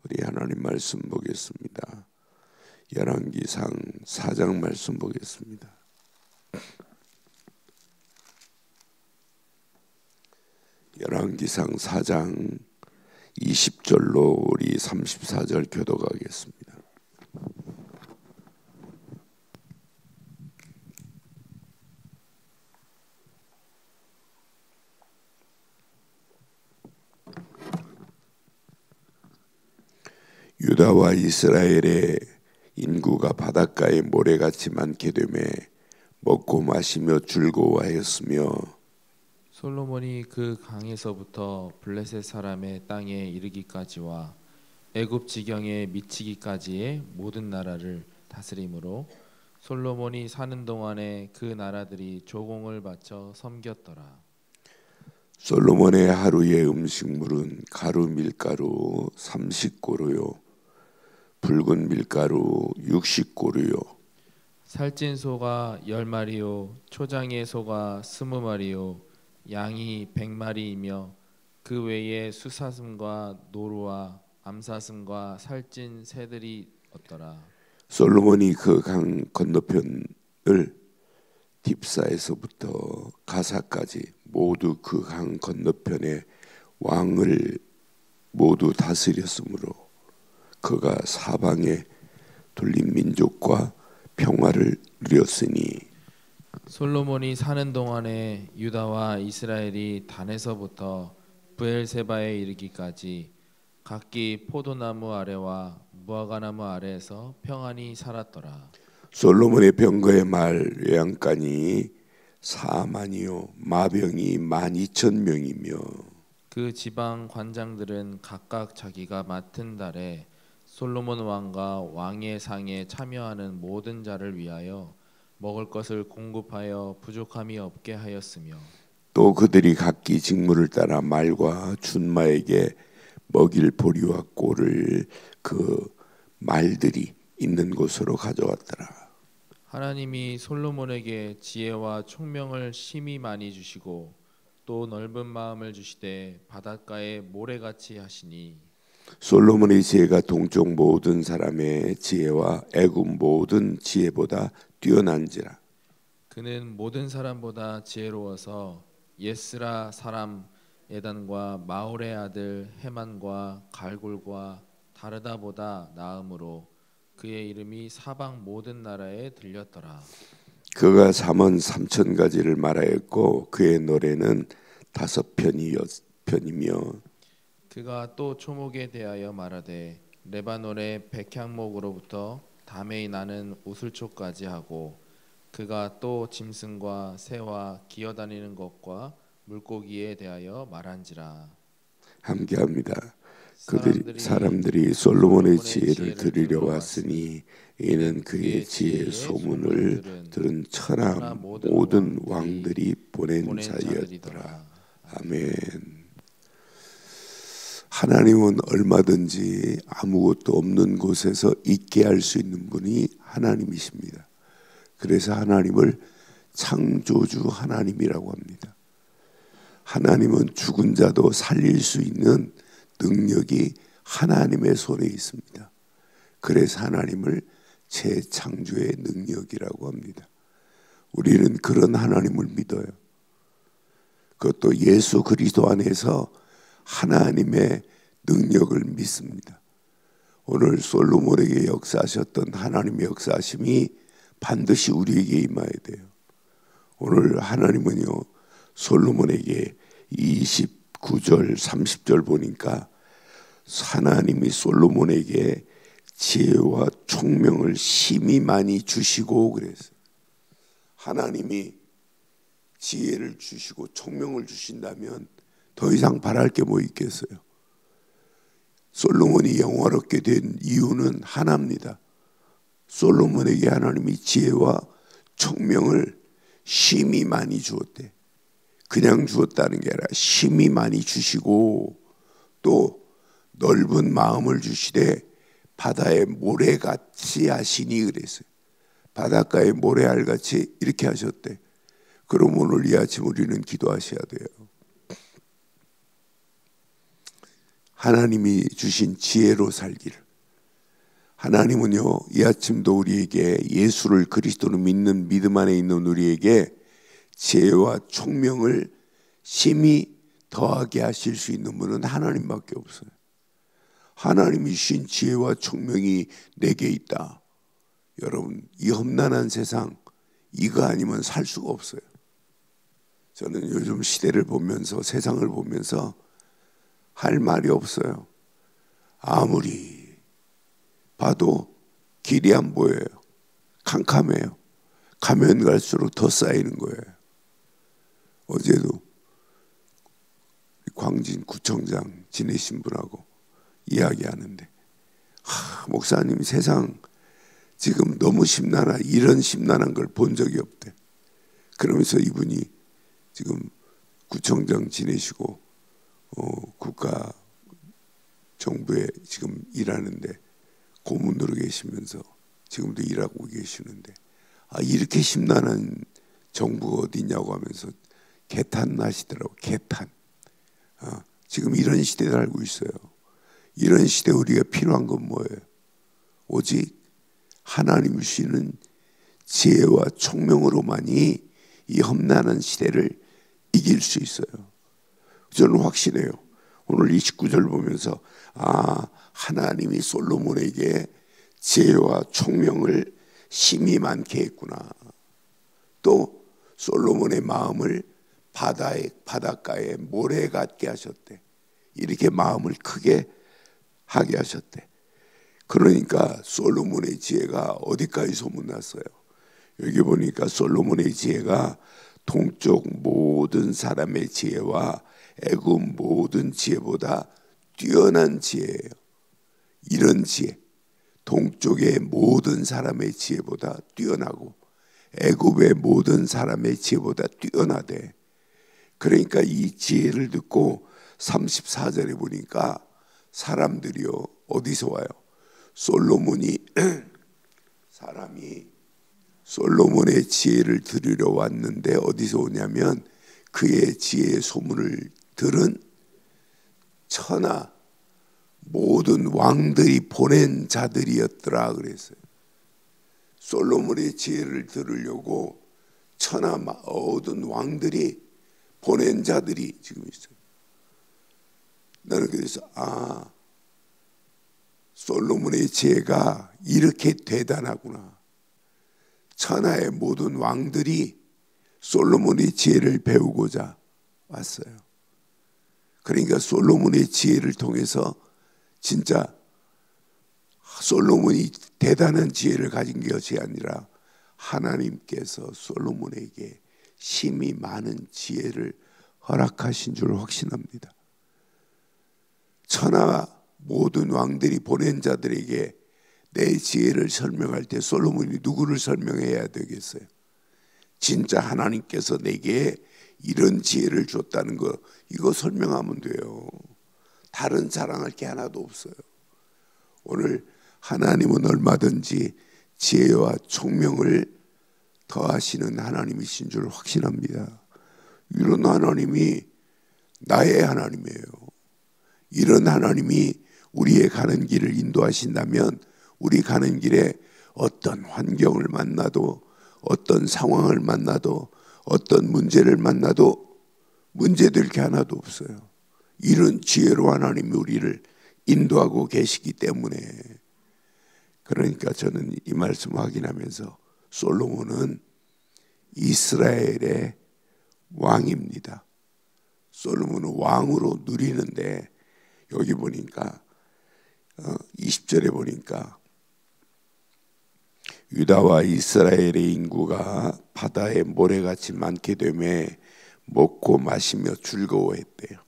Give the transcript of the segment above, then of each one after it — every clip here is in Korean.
우리 하나님 말씀 보겠습니다. 열왕기상 4장 말씀 보겠습니다. 열왕기상 4장 20절로 우리 34절 교독하겠습니다. 유다와 이스라엘의 인구가 바닷가에 모래같이 많게 되매 먹고 마시며 즐거워하였으며 솔로몬이 그 강에서부터 블레셋 사람의 땅에 이르기까지와 애굽 지경에 미치기까지의 모든 나라를 다스림으로 솔로몬이 사는 동안에 그 나라들이 조공을 바쳐 섬겼더라. 솔로몬의 하루의 음식물은 가루 밀가루 30고루요 붉은 밀가루 60고루요 살찐 소가 10마리요 초장의 소가 20마리요 양이 100마리이며 그 외에 수사슴과 노루와 암사슴과 살찐 새들이 없더라. 솔로몬이 그 강 건너편을 딥사에서부터 가사까지 모두 그 강 건너편의 왕을 모두 다스렸으므로 그가 사방에 둘린 민족과 평화를 누렸으니 솔로몬이 사는 동안에 유다와 이스라엘이 단에서부터 브엘세바에 이르기까지 각기 포도나무 아래와 무화과나무 아래에서 평안히 살았더라. 솔로몬의 병거의 말 외양간이 4만이요 마병이 12,000명이며 그 지방 관장들은 각각 자기가 맡은 달에 솔로몬 왕과 왕의 상에 참여하는 모든 자를 위하여 먹을 것을 공급하여 부족함이 없게 하였으며 또 그들이 각기 직무를 따라 말과 준마에게 먹일 보리와 꼴을 그 말들이 있는 곳으로 가져왔더라. 하나님이 솔로몬에게 지혜와 총명을 심히 많이 주시고 또 넓은 마음을 주시되 바닷가에 모래같이 하시니 솔로몬의 지혜가 동쪽 모든 사람의 지혜와 애굽 모든 지혜보다 뛰어난지라. 그는 모든 사람보다 지혜로워서 예스라 사람 에단과 마올의 아들 헤만과 갈굴과 다르다보다 나음으로 그의 이름이 사방 모든 나라에 들렸더라. 그가 잠언 3,000가지를 말하였고 그의 노래는 5편이며 그가 또 초목에 대하여 말하되 레바논의 백향목으로부터 담에 나는 우슬초까지 하고 그가 또 짐승과 새와 기어다니는 것과 물고기에 대하여 말한지라. 함께합니다. 사람들이 솔로몬의 지혜를 들으려 왔으니 이는 그의 지혜의 소문을 들은 천하 모든 왕들이 보낸 자였더라. 아멘. 하나님은 얼마든지 아무것도 없는 곳에서 있게 할 수 있는 분이 하나님이십니다. 그래서 하나님을 창조주 하나님이라고 합니다. 하나님은 죽은 자도 살릴 수 있는 능력이 하나님의 손에 있습니다. 그래서 하나님을 재창조의 능력이라고 합니다. 우리는 그런 하나님을 믿어요. 그것도 예수 그리스도 안에서 하나님의 능력을 믿습니다. 오늘 솔로몬에게 역사하셨던 하나님의 역사하심이 반드시 우리에게 임해야 돼요. 오늘 하나님은요 솔로몬에게 29절 30절 보니까 하나님이 솔로몬에게 지혜와 총명을 심히 많이 주시고 그랬어요. 하나님이 지혜를 주시고 총명을 주신다면 더 이상 바랄 게 뭐 있겠어요. 솔로몬이 영화롭게 된 이유는 하나입니다. 솔로몬에게 하나님이 지혜와 총명을 심히 많이 주었대. 그냥 주었다는 게 아니라 심히 많이 주시고 또 넓은 마음을 주시되 바다에 모래같이 하시니 그랬어요. 바닷가에 모래알같이 이렇게 하셨대. 그럼 오늘 이 아침 우리는 기도하셔야 돼요. 하나님이 주신 지혜로 살기를. 하나님은요, 이 아침도 우리에게 예수를 그리스도로 믿는 믿음 안에 있는 우리에게 지혜와 총명을 심히 더하게 하실 수 있는 분은 하나님밖에 없어요. 하나님이 주신 지혜와 총명이 내게 있다. 여러분, 이 험난한 세상 이거 아니면 살 수가 없어요. 저는 요즘 시대를 보면서, 세상을 보면서 할 말이 없어요. 아무리 봐도 길이 안 보여요. 캄캄해요. 가면 갈수록 더 쌓이는 거예요. 어제도 광진 구청장 지내신 분하고 이야기하는데, 목사님, 세상 지금 너무 심란하, 이런 심란한 걸 본 적이 없대. 그러면서 이분이 지금 구청장 지내시고 국가 정부에 지금 일하는데 고문으로 계시면서 지금도 일하고 계시는데, 이렇게 심란한 정부가 어디 있냐고 하면서 개탄나시더라고. 개탄. 지금 이런 시대에 살고 있어요. 이런 시대에 우리가 필요한 건 뭐예요? 오직 하나님 주시는 지혜와 총명으로만이 이 험난한 시대를 이길 수 있어요. 저는 확신해요. 오늘 29절 보면서 하나님이 솔로몬에게 지혜와 총명을 심히 많게 했구나. 또 솔로몬의 마음을 바닷가에 모래 같게 하셨대. 이렇게 마음을 크게 하게 하셨대. 그러니까 솔로몬의 지혜가 어디까지 소문났어요? 여기 보니까 솔로몬의 지혜가 동쪽 모든 사람의 지혜와 애굽 모든 지혜보다 뛰어난 지혜예요. 이런 지혜, 동쪽의 모든 사람의 지혜보다 뛰어나고 애굽의 모든 사람의 지혜보다 뛰어나대. 그러니까 이 지혜를 듣고 34절에 보니까 사람들이요, 어디서 와요? 사람이 솔로몬의 지혜를 들으러 왔는데 어디서 오냐면 그의 지혜의 소문을 들은 천하 모든 왕들이 보낸 자들이었더라 그랬어요. 솔로몬의 지혜를 들으려고 천하 모든 왕들이 보낸 자들이 지금 있어요. 나는 그래서 솔로몬의 지혜가 이렇게 대단하구나. 천하의 모든 왕들이 솔로몬의 지혜를 배우고자 왔어요. 그러니까 솔로몬의 지혜를 통해서 진짜 솔로몬이 대단한 지혜를 가진 것이 아니라 하나님께서 솔로몬에게 심히 많은 지혜를 허락하신 줄 확신합니다. 천하 모든 왕들이 보낸 자들에게 내 지혜를 설명할 때 솔로몬이 누구를 설명해야 되겠어요? 진짜 하나님께서 내게 이런 지혜를 줬다는 거, 이거 설명하면 돼요. 다른 자랑할 게 하나도 없어요. 오늘 하나님은 얼마든지 지혜와 총명을 더하시는 하나님이신 줄 확신합니다. 이런 하나님이 나의 하나님이에요. 이런 하나님이 우리의 가는 길을 인도하신다면 우리 가는 길에 어떤 환경을 만나도, 어떤 상황을 만나도, 어떤 문제를 만나도 문제될 게 하나도 없어요. 이런 지혜로 하나님이 우리를 인도하고 계시기 때문에. 그러니까 저는 이 말씀 확인하면서 솔로몬은 이스라엘의 왕입니다. 솔로몬은 왕으로 누리는데, 여기 보니까 20절에 보니까 유다와 이스라엘의 인구가 바다의 모래같이 많게 되매 먹고 마시며 즐거워했대요.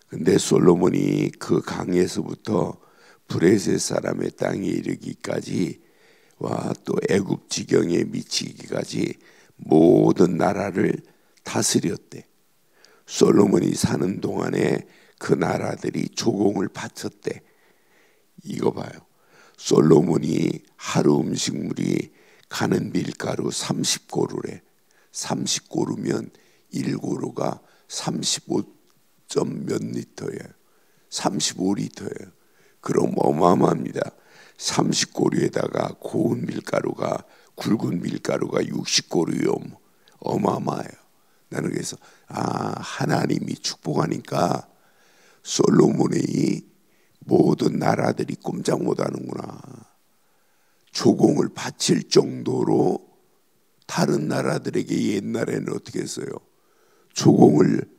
근데 솔로몬이 그 강에서부터 브레셋 사람의 땅에 이르기까지 와 또 애굽 지경에 미치기까지 모든 나라를 다스렸대. 솔로몬이 사는 동안에 그 나라들이 조공을 바쳤대. 이거 봐요. 솔로몬이 하루 음식물이 가는 밀가루 30고루래. 30고루면 1고루가 35점 몇 리터예요. 35리터예요. 그럼 어마어마합니다. 30고루에다가 고운 밀가루가, 굵은 밀가루가 60고루요. 어마어마해요. 나는 그래서 하나님이 축복하니까 솔로몬의 모든 나라들이 꼼짝 못하는구나. 조공을 바칠 정도로 다른 나라들에게 옛날에는 어떻게 했어요? 조공을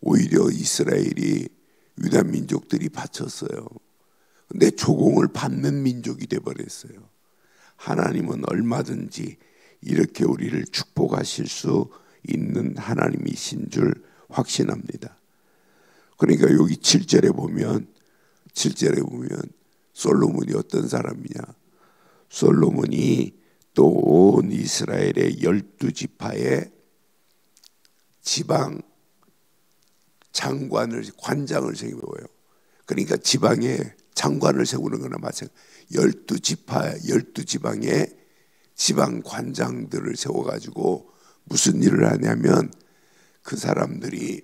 오히려 이스라엘이, 유다 민족들이 바쳤어요. 근데 조공을 받는 민족이 되어버렸어요. 하나님은 얼마든지 이렇게 우리를 축복하실 수 있는 하나님이신 줄 확신합니다. 그러니까 여기 7절에 보면 솔로몬이 어떤 사람이냐? 솔로몬이 또 온 이스라엘의 12지파의 지방 장관을, 관장을 세워요. 그러니까 지방에 장관을 세우는 거나 마찬가지. 12지방의 지방 관장들을 세워가지고 무슨 일을 하냐면 그 사람들이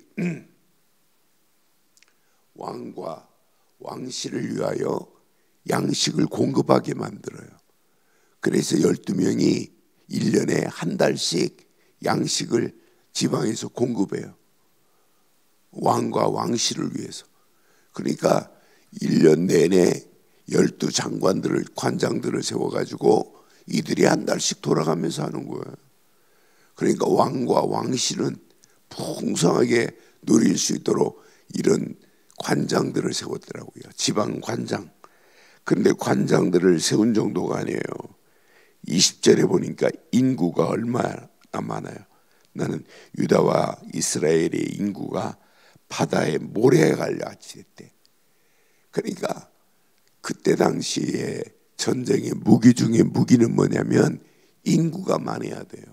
왕과 왕실을 위하여 양식을 공급하게 만들어요. 그래서 12명이 1년에 한 달씩 양식을 지방에서 공급해요. 왕과 왕실을 위해서. 그러니까 1년 내내 12장관들을, 관장들을 세워가지고 이들이 한 달씩 돌아가면서 하는 거예요. 그러니까 왕과 왕실은 풍성하게 누릴 수 있도록 이런 관장들을 세웠더라고요. 지방 관장. 그런데 관장들을 세운 정도가 아니에요. 20절에 보니까 인구가 얼마나 많아요. 나는 유다와 이스라엘의 인구가 바다에 모래같이 했대. 그러니까 그때 당시에 전쟁의 무기 중에 무기는 뭐냐면 인구가 많아야 돼요.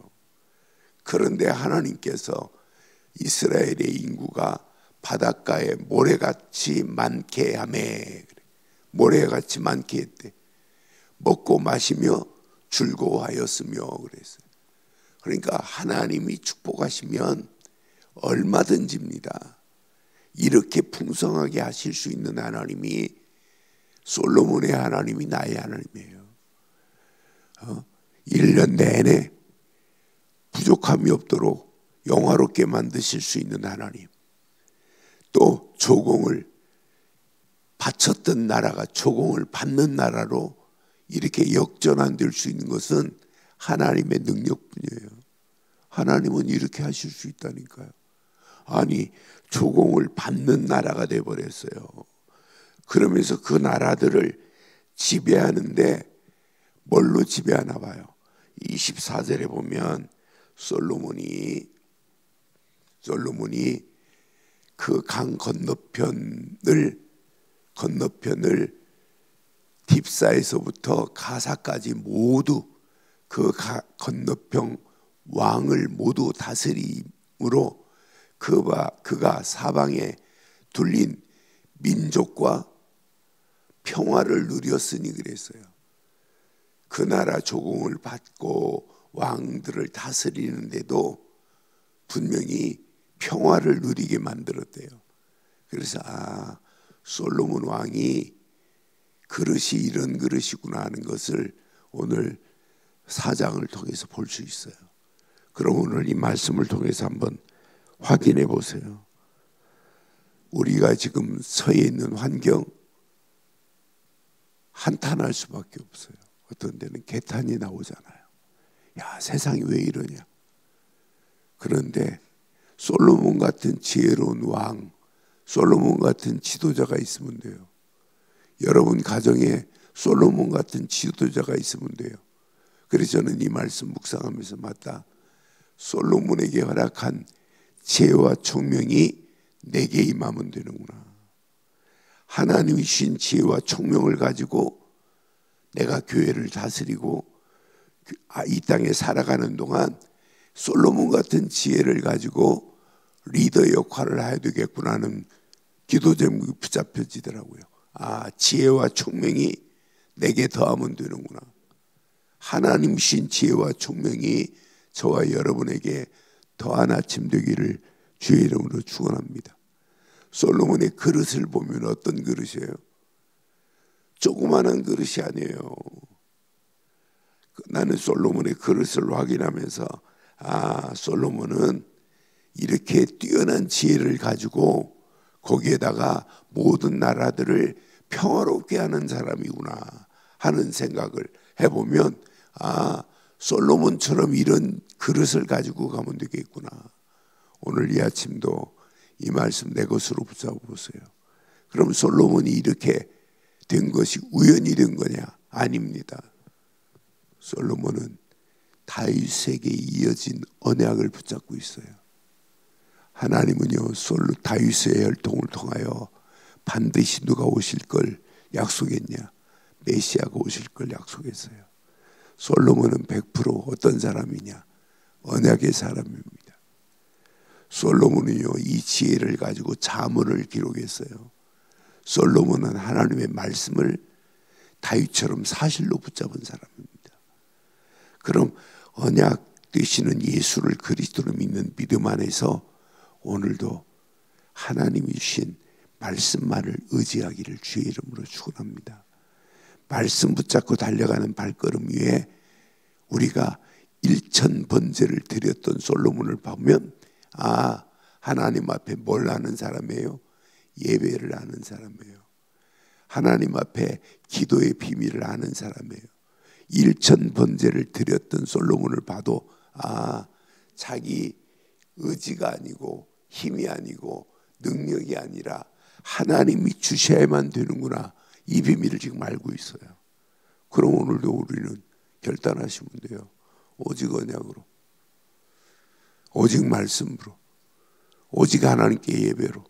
그런데 하나님께서 이스라엘의 인구가 바닷가에 모래같이 많게 하매, 모래같이 많게 했대. 먹고 마시며 즐거워하였으며 그랬어요. 그러니까 하나님이 축복하시면 얼마든지입니다. 이렇게 풍성하게 하실 수 있는 하나님이 솔로몬의 하나님이 나의 하나님이에요. 1년 내내 부족함이 없도록 영화롭게 만드실 수 있는 하나님. 또 조공을 바쳤던 나라가 조공을 받는 나라로 이렇게 역전될 수 있는 것은 하나님의 능력뿐이에요. 하나님은 이렇게 하실 수 있다니까요. 아니, 조공을 받는 나라가 되어버렸어요. 그러면서 그 나라들을 지배하는데 뭘로 지배하나 봐요. 24절에 보면 솔로몬이 그 강 건너편을 딥사에서부터 가사까지 모두 그 건너편 왕을 모두 다스림으로 그가 사방에 둘린 민족과 평화를 누렸으니 그랬어요. 그 나라 조공을 받고 왕들을 다스리는데도 분명히 평화를 누리게 만들었대요. 그래서 솔로몬 왕이 그릇이 이런 그릇이구나 하는 것을 오늘 사장을 통해서 볼 수 있어요. 그럼 오늘 이 말씀을 통해서 한번 확인해 보세요. 우리가 지금 서 있는 환경 한탄할 수밖에 없어요. 어떤 데는 개탄이 나오잖아요. 야, 세상이 왜 이러냐. 그런데 솔로몬 같은 지혜로운 왕, 솔로몬 같은 지도자가 있으면 돼요. 여러분 가정에 솔로몬 같은 지도자가 있으면 돼요. 그래서 저는 이 말씀 묵상하면서 맞다. 솔로몬에게 허락한 지혜와 총명이 내게 임하면 되는구나. 하나님이 주신 지혜와 총명을 가지고 내가 교회를 다스리고 이 땅에 살아가는 동안 솔로몬 같은 지혜를 가지고 리더 역할을 해야 되겠구나 하는 기도 제목이 붙잡혀지더라고요. 지혜와 총명이 내게 더하면 되는구나. 하나님 신 지혜와 총명이 저와 여러분에게 더한 아침 되기를 주의 이름으로 축원합니다. 솔로몬의 그릇을 보면 어떤 그릇이에요? 조그마한 그릇이 아니에요. 나는 솔로몬의 그릇을 확인하면서 솔로몬은 이렇게 뛰어난 지혜를 가지고 거기에다가 모든 나라들을 평화롭게 하는 사람이구나 하는 생각을 해보면 솔로몬처럼 이런 그릇을 가지고 가면 되겠구나. 오늘 이 아침도 이 말씀 내 것으로 붙잡아 보세요. 그럼 솔로몬이 이렇게 된 것이 우연히 된 거냐? 아닙니다. 솔로몬은 다윗에게 이어진 언약을 붙잡고 있어요. 하나님은요, 다윗의 혈통을 통하여 반드시 누가 오실 걸 약속했냐? 메시아가 오실 걸 약속했어요. 솔로몬은 100% 어떤 사람이냐? 언약의 사람입니다. 솔로몬은요, 이 지혜를 가지고 잠언을 기록했어요. 솔로몬은 하나님의 말씀을 다윗처럼 사실로 붙잡은 사람입니다. 그럼 언약 되시는 예수를 그리스도로 믿는 믿음 안에서 오늘도 하나님이 주신 말씀만을 의지하기를 주의 이름으로 축원합니다. 말씀 붙잡고 달려가는 발걸음 위에 우리가 일천번제를 드렸던 솔로몬을 보면 하나님 앞에 뭘 아는 사람이에요? 예배를 아는 사람이에요. 하나님 앞에 기도의 비밀을 아는 사람이에요. 일천번제를 드렸던 솔로몬을 봐도 자기 의지가 아니고 힘이 아니고 능력이 아니라 하나님이 주셔야만 되는구나, 이 비밀을 지금 알고 있어요. 그럼 오늘도 우리는 결단하시면 돼요. 오직 언약으로, 오직 말씀으로, 오직 하나님께 예배로,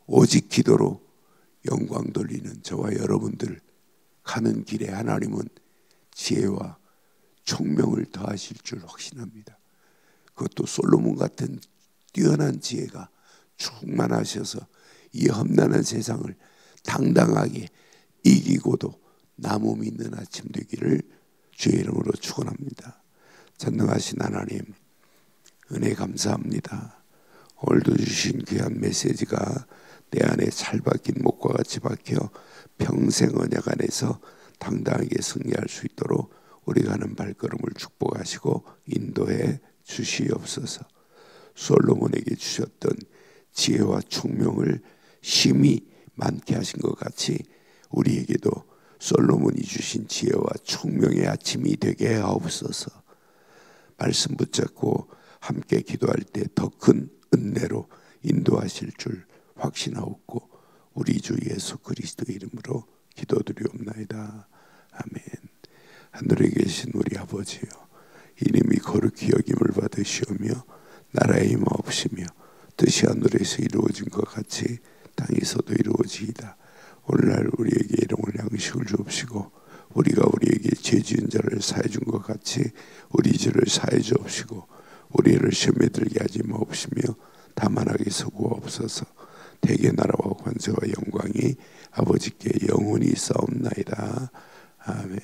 오직 기도로 영광 돌리는 저와 여러분들 가는 길에 하나님은 지혜와 총명을 더하실 줄 확신합니다. 그것도 솔로몬 같은 뛰어난 지혜가 충만하셔서 이 험난한 세상을 당당하게 이기고도 나무 믿는 아침 되기를 주의 이름으로 축원합니다. 전능하신 하나님, 은혜 감사합니다. 오늘도 주신 귀한 메시지가 내 안에 잘 박힌 목과 같이 박혀 평생 언약 안에서 당당하게 승리할 수 있도록 우리가 하는 발걸음을 축복하시고 인도해 주시옵소서. 솔로몬에게 주셨던 지혜와 총명을 심히 많게 하신 것 같이 우리에게도 솔로몬이 주신 지혜와 총명의 아침이 되게 하옵소서. 말씀 붙잡고 함께 기도할 때 더 큰 은혜로 인도하실 줄 확신하옵고 우리 주 예수 그리스도의 이름으로 기도드리옵나이다. 아멘. 하늘에 계신 우리 아버지여, 이름이 거룩히 여김을 받으시오며 나라의 임하옵시며 뜻이 하늘에서 이루어진 것 같이 땅에서도 이루어지이다. 오늘날 우리에게 일용할 양식을 주옵시고 우리가 우리에게 죄 지은 자를 사해 준 것 같이 우리 죄를 사해 주옵시고 우리를 시험에 들게 하지 마옵시며 다만 악에서 구하옵소서. 대개 나라와 권세와 영광이 아버지께 영원히 있사옵나이다. 아멘.